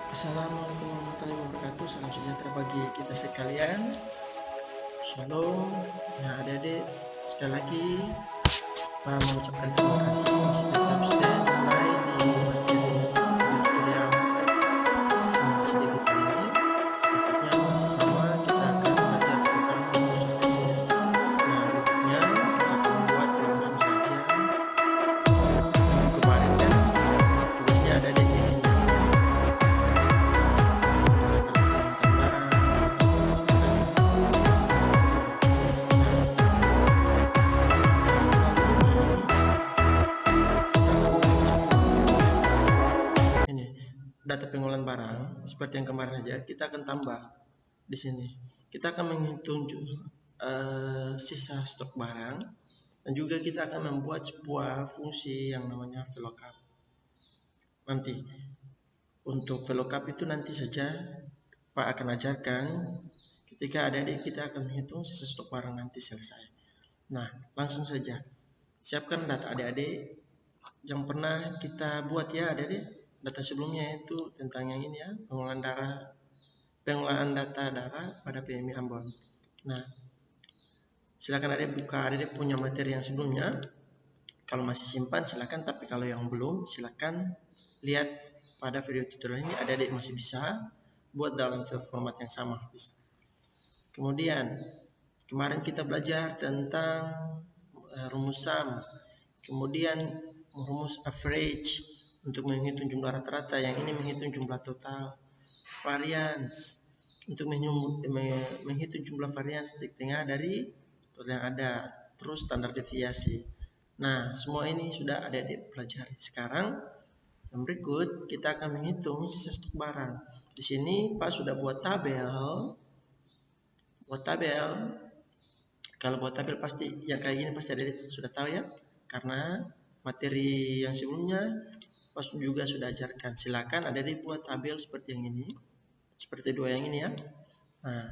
Assalamualaikum warahmatullahi wabarakatuh. Salam sejahtera bagi kita sekalian. Shalom. Nah, adik-adik, sekali lagi Pak mengucapkan terima kasih masih tetap standby di materi video tutorial sedikit kali ini. Topiknya masih sama, kita akan belajar tentang Microsoft Excel. Nah, berikutnya kita akan buat langsung saja. Kemarin kan tugasnya ada di ini. Data pengolahan barang seperti yang kemarin aja, kita akan tambah di sini. Kita akan menghitung sisa stok barang, dan juga kita akan membuat sebuah fungsi yang namanya VLOOKUP. Nanti untuk VLOOKUP itu nanti saja Pak akan ajarkan ketika adik-adik kita akan menghitung sisa stok barang nanti selesai. Nah, langsung saja siapkan data adik-adik yang pernah kita buat ya adik-adik. Data sebelumnya itu tentang yang ini ya, pengolahan data darah pada PMI Ambon. Nah, silakan adik buka, adik punya materi yang sebelumnya. Kalau masih simpan silakan, tapi kalau yang belum silakan lihat pada video tutorial ini. Adik masih bisa buat dalam format yang sama bisa. Kemudian kemarin kita belajar tentang rumus sum, kemudian rumus average untuk menghitung jumlah rata-rata, yang ini menghitung jumlah total, variance untuk menghitung jumlah variance titik tengah dari total yang ada, terus standar deviasi. Nah, semua ini sudah ada di pelajari. Sekarang yang berikut kita akan menghitung sisa stok barang. Di sini Pak sudah buat tabel. Kalau buat tabel pasti yang kayak gini pasti ada sudah tahu ya, karena materi yang sebelumnya Pas juga sudah ajarkan. Silakan ada dibuat tabel seperti yang ini, seperti dua yang ini ya. Nah,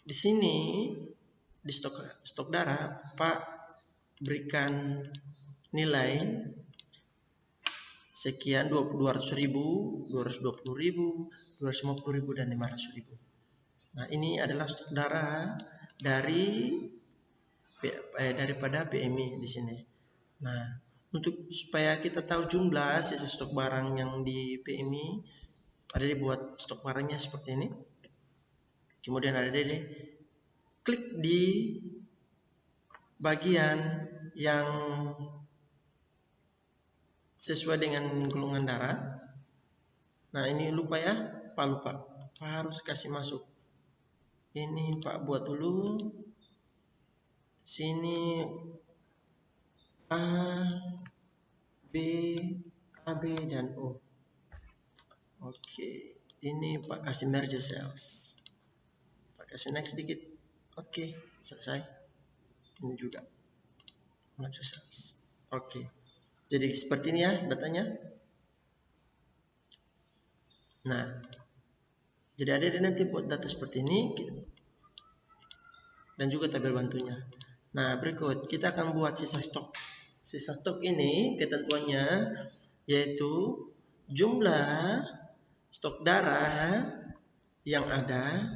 di sini di stok darah Pak berikan nilai sekian, 200.000, 220.000, 250.000 dan 500.000. Nah, ini adalah stok darah daripada PMI di sini. Nah, untuk supaya kita tahu jumlah sisa stok barang yang di PMI, ada dibuat stok barangnya seperti ini. Kemudian ada klik di bagian yang sesuai dengan golongan darah. Nah, ini lupa ya, Pak lupa. Pak harus kasih masuk. Ini Pak buat dulu. Sini A, B, AB dan O. Oke, ini Pak kasih merge cells. Pak kasih next sedikit. Oke, selesai. Ini juga merge cells. Oke. Jadi seperti ini ya datanya. Nah, jadi ada nanti buat data seperti ini dan juga tabel bantunya. Nah, berikut kita akan buat sisa stok. Sisa stok ini ketentuannya yaitu jumlah stok darah yang ada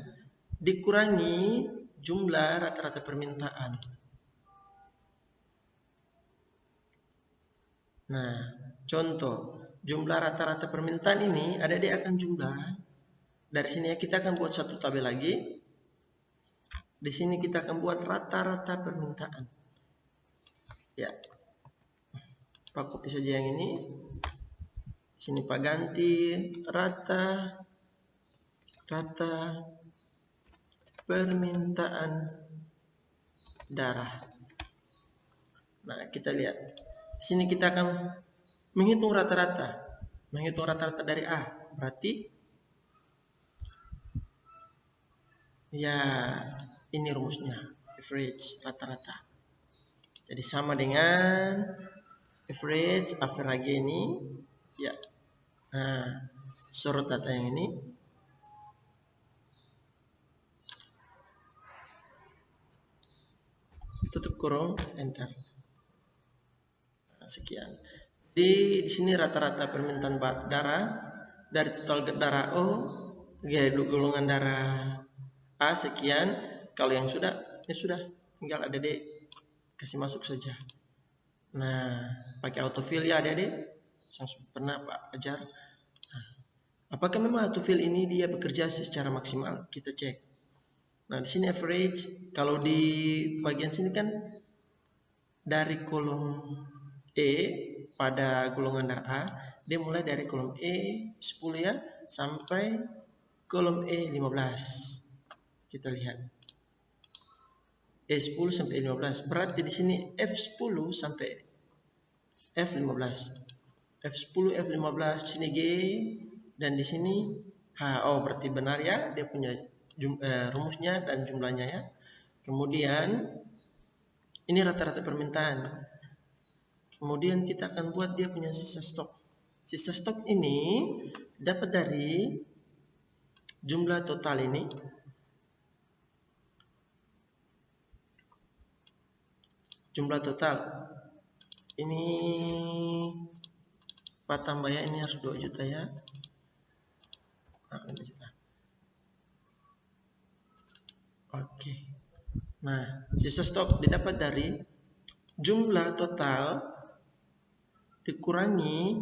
dikurangi jumlah rata-rata permintaan. Nah, contoh jumlah rata-rata permintaan ini ada di akan jumlah. Dari sini ya kita akan buat satu tabel lagi. Di sini kita akan buat rata-rata permintaan. Ya. Pak copy saja yang ini. Sini Pak ganti rata permintaan darah. Nah, kita lihat. Di sini kita akan menghitung rata-rata. Menghitung rata-rata dari A. Berarti ya ini rumusnya. Average rata-rata. Jadi sama dengan average ini. Ya. Nah, sorot data yang ini. Tutup kurung, enter. Nah, sekian. Di sini rata-rata permintaan darah dari total darah O, golongan darah A sekian. Kalau yang sudah, ya sudah, tinggal adik-adik kasih masuk saja. Nah, pakai autofill ya adik-adik, pernah Pak ajar. Nah, apakah memang autofill ini dia bekerja secara maksimal? Kita cek. Nah, di sini average, kalau di bagian sini kan dari kolom E pada golongan darah A, dia mulai dari kolom E 10 ya sampai kolom E 15. Kita lihat. E10 sampai E15. Berarti di sini F10 sampai F15. F10, F15, sini G dan di sini H. Oh, berarti benar ya, dia punya rumusnya dan jumlahnya ya. Kemudian ini rata-rata permintaan. Kemudian kita akan buat dia punya sisa stok. Sisa stok ini dapat dari jumlah total ini. Jumlah total ini Pak tambah ya, ini harus 2 juta ya. Nah, 2 juta. Oke. Nah, sisa stok didapat dari jumlah total dikurangi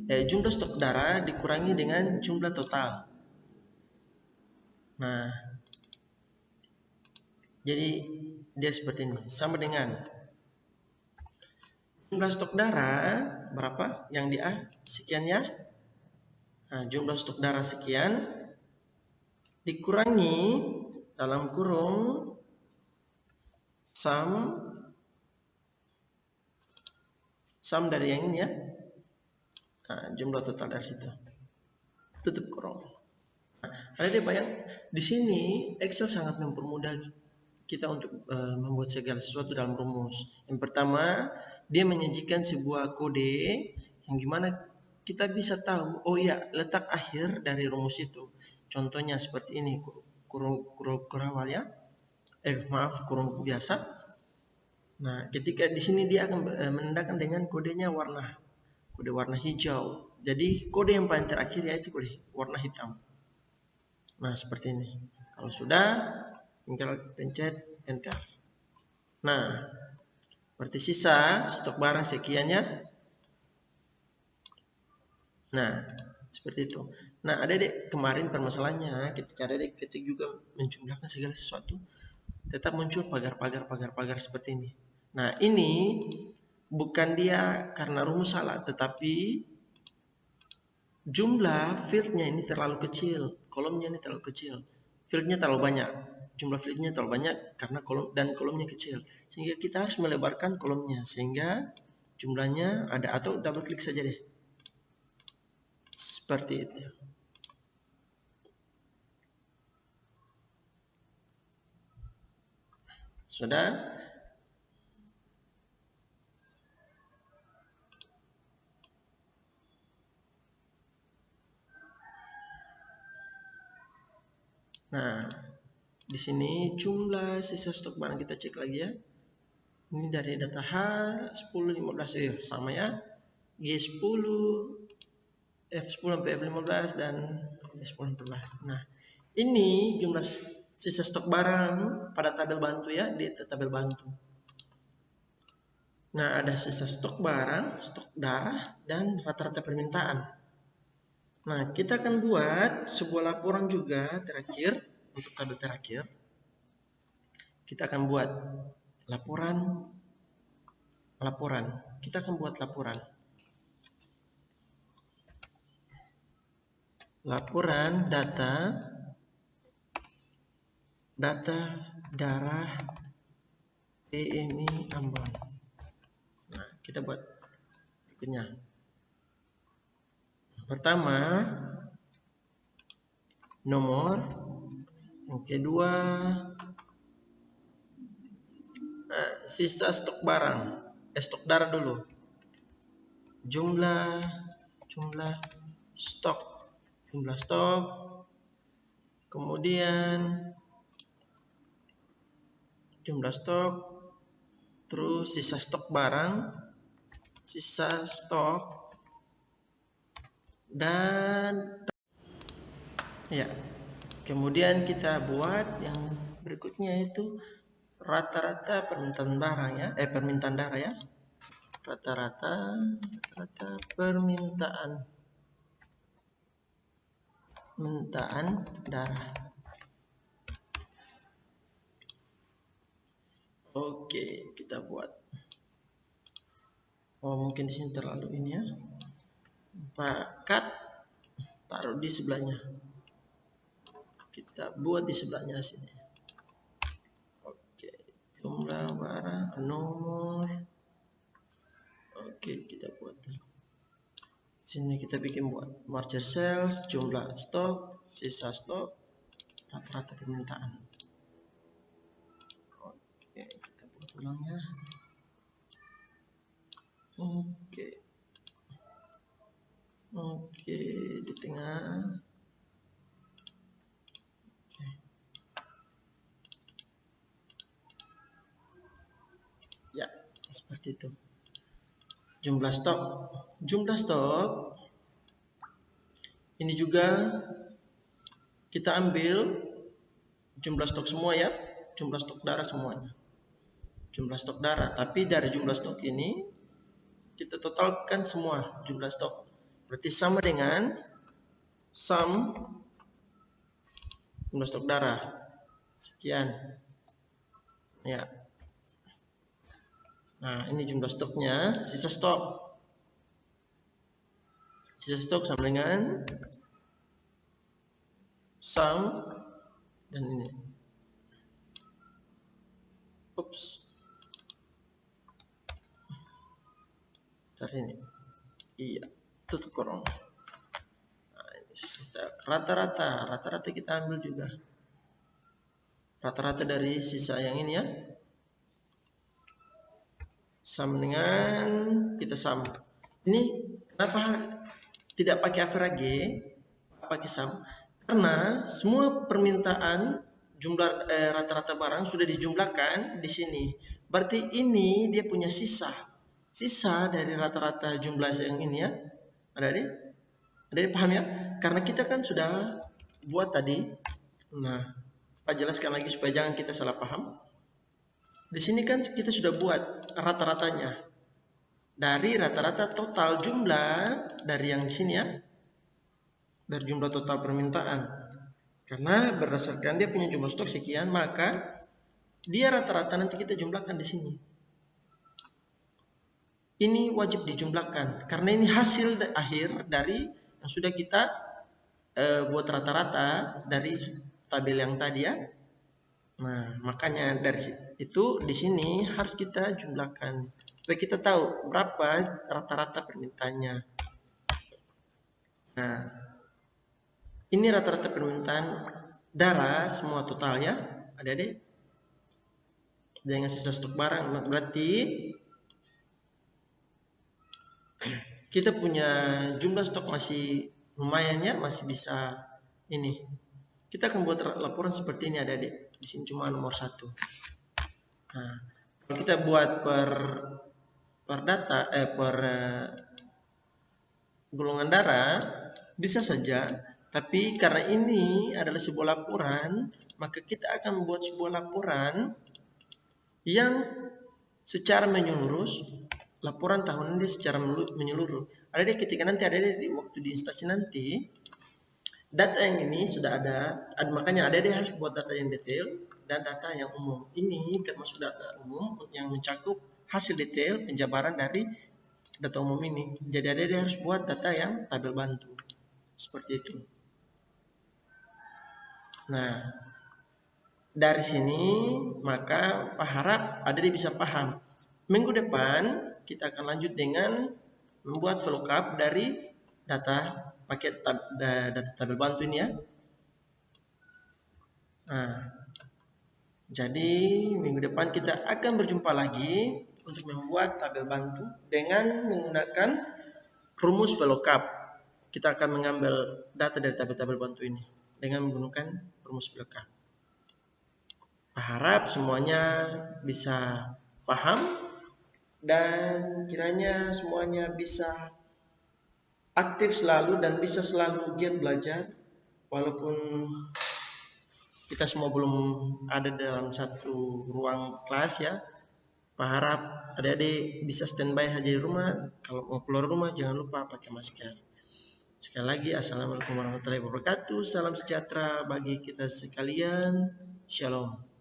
jumlah stok darah dikurangi dengan jumlah total. Nah, jadi dia seperti ini, sama dengan jumlah stok darah berapa yang di A sekian ya. Nah, jumlah stok darah sekian dikurangi dalam kurung sum dari yang ini ya. Nah, jumlah total dari situ. Tutup kurung. Nah, ada dia bayang di sini Excel sangat mempermudah kita untuk membuat segala sesuatu dalam rumus. Yang pertama, dia menyajikan sebuah kode yang gimana kita bisa tahu, oh ya, letak akhir dari rumus itu. Contohnya seperti ini, kurung awal ya. Kurung biasa. Nah, ketika di sini dia akan menandakan dengan kodenya kode warna hijau. Jadi kode yang paling terakhir yaitu kode warna hitam. Nah, seperti ini. Kalau sudah, tinggal pencet enter. Nah, berarti sisa stok barang sekian ya. Nah, seperti itu. Nah, adik-adik kemarin permasalahannya ketika adik-adik ketik juga menjumlahkan segala sesuatu, tetap muncul pagar seperti ini. Nah, ini bukan dia karena rumus salah, tetapi jumlah fieldnya ini terlalu kecil, kolomnya ini terlalu kecil, fieldnya terlalu banyak. Jumlah fieldnya terlalu banyak karena kolomnya kecil, sehingga kita harus melebarkan kolomnya sehingga jumlahnya ada, atau double klik saja deh seperti itu. Sudah. Nah, di sini jumlah sisa stok barang kita cek lagi ya. Ini dari data H10 15 sama ya. G10 F10 sampai F15 dan F10 14. Nah, ini jumlah sisa stok barang pada tabel bantu ya, di tabel bantu. Nah, ada sisa stok barang, stok darah, dan rata-rata permintaan. Nah, kita akan buat sebuah laporan juga terakhir, untuk tabel terakhir. Kita akan buat laporan. Kita akan buat laporan. Laporan data darah PMI Ambon. Nah, kita buat berikutnya. Pertama, nomor. Yang kedua, sisa stok barang. Stok darah dulu. Jumlah stok. Kemudian jumlah stok, terus sisa stok barang, sisa stok dan ya. Kemudian kita buat yang berikutnya itu rata-rata permintaan barang ya, permintaan darah ya. Rata-rata permintaan darah. Oke, kita buat. Oh, mungkin di sini terlalu ini ya. Cut, taruh di sebelahnya. Kita buat di sebelahnya sini. Oke, jumlah barang, nomor. Oke, kita buat. Sini kita bikin buat margin sales, jumlah stok, sisa stok, rata-rata permintaan. Oke, kita buat ulang ya. Oke, di tengah. Ya, seperti itu. Jumlah stok ini juga kita ambil jumlah stok semua ya, jumlah stok darah semuanya, jumlah stok darah. Tapi dari jumlah stok ini kita totalkan semua jumlah stok, berarti sama dengan sum jumlah stok darah sekian ya. Nah, ini jumlah stoknya, sisa stok sama dengan sum dan ini. Dari ini. Iya, tutup kurung. Nah, ini rata-rata kita ambil juga. Rata-rata dari sisa yang ini ya. Sama dengan kita sum. Ini kenapa tidak pakai average, pakai sum? Karena semua permintaan jumlah rata-rata barang sudah dijumlahkan di sini. Berarti ini dia punya sisa dari rata-rata jumlah yang ini ya. Ada paham ya? Karena kita kan sudah buat tadi. Nah, Pak jelaskan lagi supaya jangan kita salah paham. Di sini kan kita sudah buat rata-ratanya. Dari rata-rata total jumlah dari yang di sini ya. Dari jumlah total permintaan. Karena berdasarkan dia punya jumlah stok sekian, maka dia rata-rata nanti kita jumlahkan di sini. Ini wajib dijumlahkan karena ini hasil akhir dari yang sudah kita buat rata-rata dari tabel yang tadi ya. Nah, makanya dari itu di sini harus kita jumlahkan supaya kita tahu berapa rata-rata permintaannya. Nah, ini rata-rata permintaan darah semua totalnya, adik-adik. Dengan sisa stok barang berarti kita punya jumlah stok masih lumayan ya, masih bisa ini. Kita akan buat laporan seperti ini adik-adik. Di sini cuma nomor 1. Nah, kalau kita buat per golongan darah bisa saja, tapi karena ini adalah sebuah laporan, maka kita akan membuat sebuah laporan yang secara menyeluruh, laporan tahunan ini secara menyeluruh. Adik-adik ketika nanti di waktu di instansi nanti, data yang ini sudah ada makanya adik-adik harus buat data yang detail dan data yang umum. Ini termasuk data umum yang mencakup hasil detail penjabaran dari data umum ini. Jadi adik-adik harus buat data yang tabel bantu. Seperti itu. Nah, dari sini maka Pak harap adik-adik bisa paham. Minggu depan kita akan lanjut dengan membuat VLOOKUP dari data paket data tabel bantu ini ya. Nah, jadi minggu depan kita akan berjumpa lagi untuk membuat tabel bantu dengan menggunakan rumus VLOOKUP. Kita akan mengambil data dari tabel-tabel bantu ini dengan menggunakan rumus VLOOKUP. Harap semuanya bisa paham dan kiranya semuanya bisa aktif selalu dan bisa selalu giat belajar walaupun kita semua belum ada dalam satu ruang kelas ya. Pak harap adik-adik bisa standby aja di rumah. Kalau mau keluar rumah jangan lupa pakai masker. Sekali lagi assalamualaikum warahmatullahi wabarakatuh. Salam sejahtera bagi kita sekalian. Shalom.